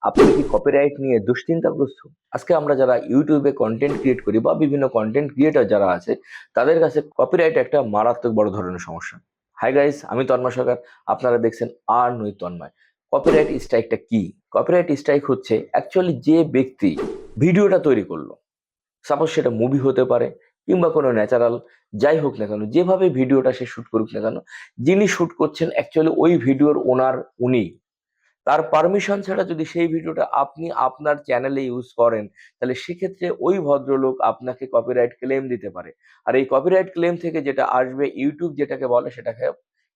আপনি কি কপিরাইট নিয়ে দুশ্চিন্তাগ্রস্ত? আজকে আমরা যারা ইউটিউবে কন্টেন্ট ক্রিয়েট করি বা বিভিন্ন কন্টেন্ট ক্রিয়েটর যারা আছে তাদের কাছে কপিরাইট একটা মারাত্মক বড় ধরনের সমস্যা। হাই গাইস, আমি তন্ময় সরকার। আপনারা দেখছেন আর নই তন্ময়। কপিরাইট স্ট্রাইকটা কি? কপিরাইট স্ট্রাইক হচ্ছে অ্যাকচুয়ালি যে ব্যক্তি ভিডিওটা তৈরি করলো, সাপোজ সেটা মুভি হতে পারে কিংবা কোনো ন্যাচারাল, যাই হোক না কেন, যেভাবে ভিডিওটা সে শুট করুক না কেন, যিনি শুট করছেন অ্যাকচুয়ালি ওই ভিডিওর ওনার উনি, তার পারমিশন ছাড়া যদি সেই ভিডিওটা আপনি আপনার চ্যানেলে ইউজ করেন, তাহলে সেক্ষেত্রে ওই ভদ্রলোক আপনাকে কপিরাইট ক্লেম দিতে পারে। আর এই কপিরাইট ক্লেম থেকে যেটা আসবে, ইউটিউব যেটাকে বলে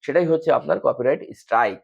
সেটাই হচ্ছে আপনার copyright strike.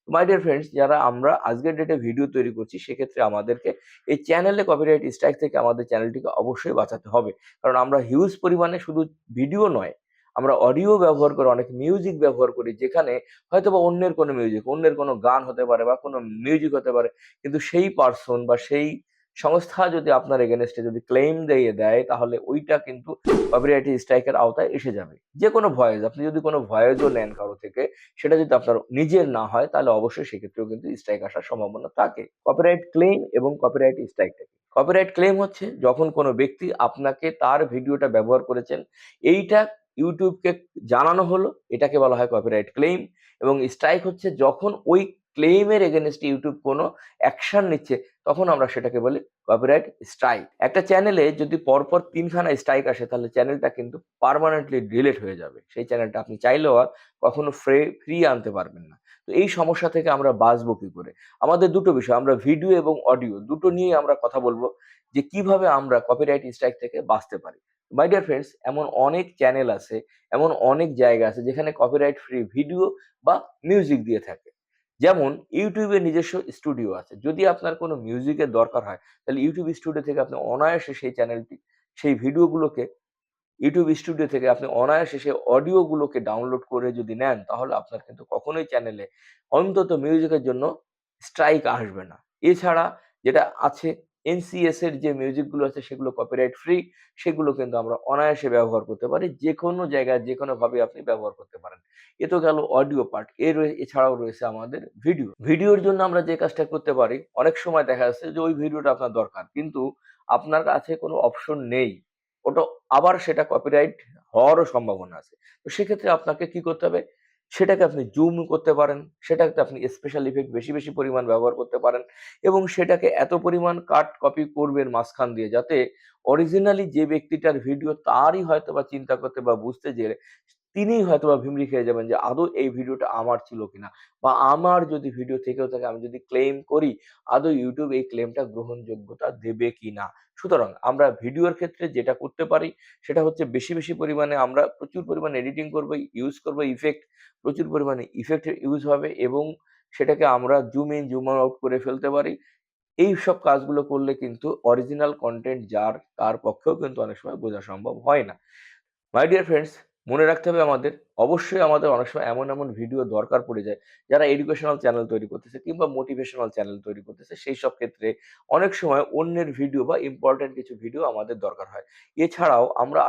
My dear friends, যারা আমরা আজকের ডেটে ভিডিও তৈরি করছি, সেক্ষেত্রে আমাদেরকে এই চ্যানেলে কপিরাইট স্ট্রাইক থেকে আমাদের চ্যানেলটিকে অবশ্যই বাঁচাতে হবে। কারণ আমরা হিউজ পরিমাণে শুধু ভিডিও নয়, আমরা অডিও ব্যবহার করে অনেক মিউজিক ব্যবহার করি, যেখানে হয়তোবা অন্যের কোনো মিউজিক, অন্যের কোনো গান হতে পারে বা কোনো মিউজিক হতে পারে। কিন্তু সেই পারসন বা সেই সংস্থা যদি আপনার এগেইনস্টে যদি ক্লেম দিয়ে দেয়, তাহলে ওইটা কিন্তু কপিরাইট স্ট্রাইকের আওতায় এসে যাবে। যে কোনো ভয়েস, আপনি যদি কোনো ভয়েসও নেন কারো থেকে, সেটা যদি আপনার নিজের না হয়, তাহলে অবশ্যই সেক্ষেত্রেও কিন্তু স্ট্রাইক আসার সম্ভাবনা থাকে। কপিরাইট ক্লেম এবং কপিরাইট স্ট্রাইকটা কি? কপিরাইট ক্লেম হচ্ছে যখন কোনো ব্যক্তি আপনাকে তার ভিডিওটা ব্যবহার করেছেন, এইটা ইউটিউবকে জানানো হলো, এটাকে বলা হয় কপিরাইট ক্লেম। এবং স্ট্রাইক হচ্ছে যখন ওই ক্লেইমের এগেনস্টে ইউটিউব কোনো অ্যাকশন নিচ্ছে, তখন আমরা সেটাকে বলি কপিরাইট স্ট্রাইক। একটা চ্যানেলে যদি পরপর তিনখানা স্ট্রাইক আসে, তাহলে চ্যানেলটা কিন্তু পার্মানেন্টলি ডিলিট হয়ে যাবে। সেই চ্যানেলটা আপনি চাইলেও আর কখনো ফ্রি আনতে পারবেন না। তো এই সমস্যা থেকে আমরা বাঁচবো কি করে? আমাদের দুটো বিষয়, আমরা ভিডিও এবং অডিও দুটো নিয়ে আমরা কথা বলবো, যে কিভাবে আমরা কপিরাইট স্ট্রাইক থেকে বাঁচতে পারি। মাই ডিয়ার ফ্রেন্ডস, এমন অনেক চ্যানেল আছে, এমন অনেক জায়গা আছে যেখানে কপিরাইট ফ্রি ভিডিও বা মিউজিক দিয়ে থাকে। যেমন ইউটিউবের নিজস্ব স্টুডিও আছে। যদি আপনার কোনো মিউজিকের দরকার হয়, তাহলে ইউটিউব স্টুডিও থেকে আপনি অনায়াসে সেই চ্যানেলটি, সেই ভিডিওগুলোকে ইউটিউব স্টুডিও থেকে আপনি অনায়াসে সেই অডিওগুলোকে ডাউনলোড করে যদি নেন, তাহলে আপনার কিন্তু কখনোই চ্যানেলে অন্তত মিউজিকের জন্য স্ট্রাইক আসবে না। এছাড়া যেটা আছে, এনসিএস এর যে মিউজিকগুলো আছে সেগুলো কপিরাইট ফ্রি, সেগুলো কিন্তু আমরা অনায়াসে ব্যবহার করতে পারি। যেকোনো জায়গায় যেকোনোভাবে আপনি ব্যবহার করতে পারেন। এ তো গেল অডিও পার্ট। এছাড়াও রয়েছে আমাদের ভিডিও। ভিডিওর জন্য আমরা যে কাজটা করতে পারি, অনেক সময় দেখা যাচ্ছে যে ওই ভিডিওটা আপনার দরকার, কিন্তু আপনার কাছে কোনো অপশন নেই। ওটা আবার সেটা কপিরাইট হওয়ারও সম্ভাবনা আছে। তো সেক্ষেত্রে আপনাকে কি করতে হবে? সেটাকে আপনি জুম করতে পারেন, সেটাতে আপনি স্পেশাল ইফেক্ট বেশি পরিমাণ ব্যবহার করতে পারেন এবং সেটাকে এত পরিমাণ কাট কপি করবেন মাঝখান দিয়ে, যাতে অরিজিনালি যে ব্যক্তিটার ভিডিও, তারই হয়তোবা চিন্তা করতে বা বুঝতে যেয়ে তিনিই হয়তোবা ভিমড়ি খেয়ে যাবেন যে আদৌ এই ভিডিওটা আমার ছিল কিনা, বা আমার যদি ভিডিও থেকেও থাকে, আমি যদি ক্লেম করি, আদৌ ইউটিউব এই ক্লেমটা গ্রহণযোগ্যতা দেবে কিনা। সুতরাং আমরা ভিডিওর ক্ষেত্রে যেটা করতে পারি, সেটা হচ্ছে বেশি পরিমাণে আমরা প্রচুর পরিমাণে এডিটিং করবো, ইউজ করবো ইফেক্ট, প্রচুর পরিমাণে ইফেক্টের ইউজ হবে এবং সেটাকে আমরা জুম ইন জুম আউট করে ফেলতে পারি। এইসব কাজগুলো করলে কিন্তু অরিজিনাল কনটেন্ট যার, তার পক্ষেও কিন্তু অনেক সময় বোঝা সম্ভব হয় না। মাই ডিয়ার ফ্রেন্ডস, মনে রাখতে হবে আমাদের, অবশ্যই আমাদের অনেক সময় এমন ভিডিও দরকার পড়ে যায়, যারা এডুকেশনাল চ্যানেল তৈরি করতেছে কিংবা মোটিভেশনাল চ্যানেল তৈরি করতেছে, সেই সব ক্ষেত্রে অনেক সময় অন্যের ভিডিও বা ইম্পর্টেন্ট কিছু ভিডিও আমাদের দরকার হয়। এছাড়াও আমরা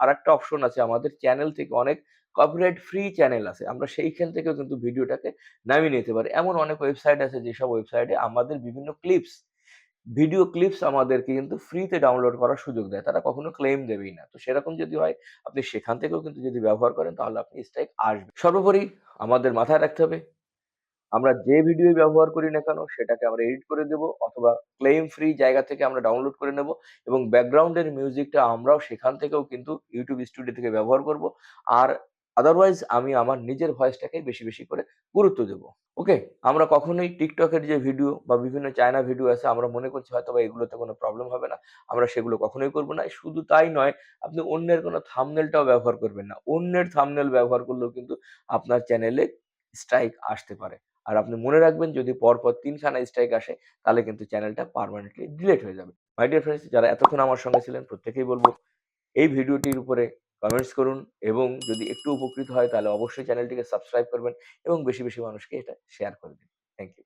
আরেকটা অপশন আছে, আমাদের চ্যানেল থেকে অনেক কপিরাইট ফ্রি চ্যানেল আছে, আমরা সেইখান থেকেও কিন্তু ভিডিওটাকে নামিয়ে নিতে পারি। এমন অনেক ওয়েবসাইট আছে, যেসব ওয়েবসাইটে আমাদের বিভিন্ন ভিডিও ক্লিপস আমাদেরকে কিন্তু ফ্রিতে ডাউনলোড করার সুযোগ দেয়। তারা কখনো ক্লেম দেবেই না। তো সেরকম যদি হয়, আপনি সেখান থেকেও কিন্তু যদি ব্যবহার করেন, তাহলে আপনি স্ট্রাইক আসবে। সর্বোপরি আমাদের মাথায় রাখতে হবে, আমরা যে ভিডিওই ব্যবহার করি না কেন, সেটাকে আমরা এডিট করে দেব অথবা ক্লেম ফ্রি জায়গা থেকে আমরা ডাউনলোড করে নেব এবং ব্যাকগ্রাউন্ডের মিউজিকটা আমরাও সেখান থেকেও কিন্তু ইউটিউব স্টুডিও থেকে ব্যবহার করব। আর আদারওয়াইজ আমি আমার নিজের ভয়েসটাকেই বেশি করে গুরুত্ব দেব। ওকে? আমরা কখনোই টিকটকের যে ভিডিও বা বিভিন্ন চায়না ভিডিও আছে, আমরা মনে করছি হয়তোবা এগুলোতে কোনো প্রবলেম হবে না। আমরা সেগুলো কখনোই করব না। শুধু তাই নয়, আপনি অন্যের কোনো থাম্বনেইলটাও ব্যবহার করবেন না। অন্যের থাম্বনেইল ব্যবহার করলেও কিন্তু আপনার চ্যানেলে স্ট্রাইক আসতে পারে। আর আপনি মনে রাখবেন, যদি পরপর ৩ খানা স্ট্রাইক আসে, তাহলে কিন্তু চ্যানেলটা পার্মানেন্টলি ডিলিট হয়ে যাবে। মাই ডিয়ার ফ্রেন্ডস, যারা এতক্ষণ আমার সঙ্গে ছিলেন, প্রত্যেকেই বলব, এই ভিডিওটির উপরে কমেন্টস করুন এবং যদি একটু উপকৃত হয়, তাহলে অবশ্যই চ্যানেলটিকে সাবস্ক্রাইব করবেন এবং বেশি মানুষকে এটা শেয়ার করে দিন। Thank you.